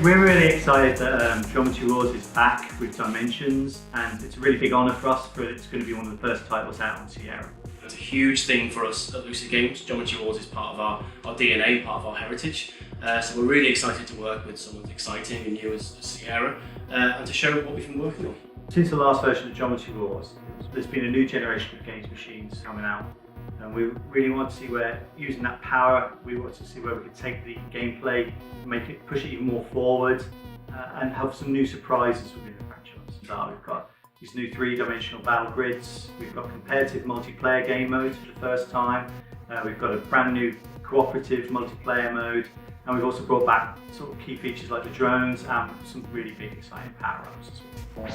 We're really excited that Geometry Wars is back with Dimensions, and it's a really big honour for us, it's going to be one of the first titles out on Sierra. It's a huge thing for us at Lucid Games. Geometry Wars is part of our DNA, part of our heritage. So we're really excited to work with someone as exciting and new as Sierra and to show what we've been working on. Since the last version of Geometry Wars, there's been a new generation of games machines coming out, and we really want to see where, using that power, we want to see where we can take the gameplay, push it even more forward, and have some new surprises within the franchise. We've got these new three-dimensional battle grids, we've got competitive multiplayer game modes for the first time, we've got a brand new cooperative multiplayer mode, and we've also brought back sort of key features like the drones and some really big exciting power-ups as well.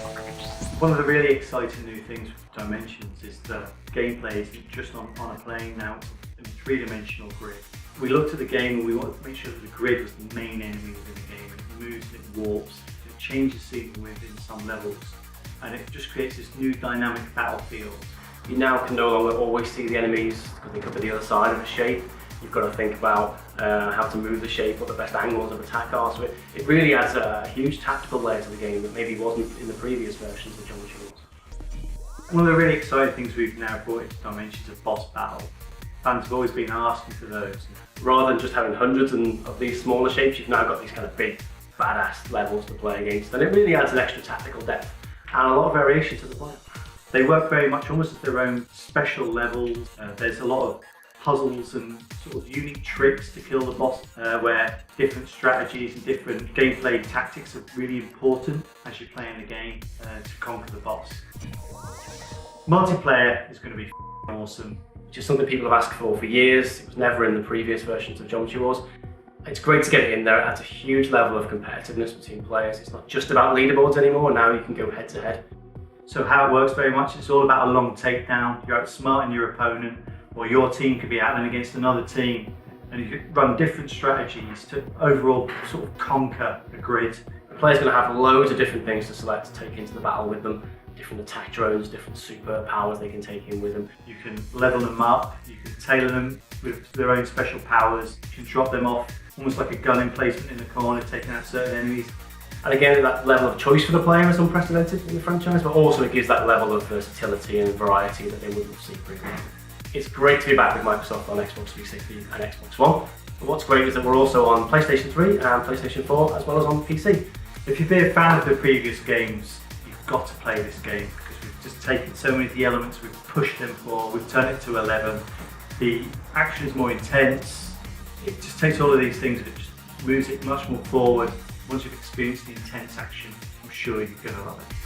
One of the really exciting new things with Dimensions is the gameplay isn't just on a plane now, it's in a three-dimensional grid. We looked at the game and we wanted to make sure that the grid was the main enemy within the game. It moves, it warps, it changes sequence within some levels, and it just creates this new dynamic battlefield. You now can no longer always see the enemies because they cover the other side of the shape. You've got to think about how to move the shape, what the best angles of attack are. So it really adds a huge tactical layer to the game that maybe wasn't in the previous versions of Geometry Wars. One of the really exciting things we've now brought into Dimensions is boss battle. Fans have always been asking for those. Rather than just having hundreds of these smaller shapes, you've now got these kind of big, badass levels to play against. And it really adds an extra tactical depth and a lot of variation to the player. They work very much almost as their own special levels. There's a lot of puzzles and sort of unique tricks to kill the boss, where different strategies and different gameplay tactics are really important as you're playing the game to conquer the boss. Multiplayer is going to be awesome. Which is something people have asked for years. It was never in the previous versions of Geometry Wars. It's great to get it in there. It adds a huge level of competitiveness between players. It's not just about leaderboards anymore. Now you can go head to head. So how it works very much, it's all about a long takedown. You're outsmarting your opponent, or your team could be out then against another team, and you could run different strategies to overall sort of conquer the grid. The player's going to have loads of different things to select to take into the battle with them. Different attack drones, different super powers they can take in with them. You can level them up, you can tailor them with their own special powers, you can drop them off almost like a gun emplacement in the corner, taking out certain enemies. And again, that level of choice for the player is unprecedented in the franchise, but also it gives that level of versatility and variety that they wouldn't see previously. It's great to be back with Microsoft on Xbox 360 and Xbox One. But what's great is that we're also on PlayStation 3 and PlayStation 4, as well as on PC. If you've been a fan of the previous games, you've got to play this game because we've just taken so many of the elements, we've pushed them forward, we've turned it to 11. The action is more intense. It just takes all of these things and it just moves it much more forward. Once you've experienced the intense action, I'm sure you're going to love it.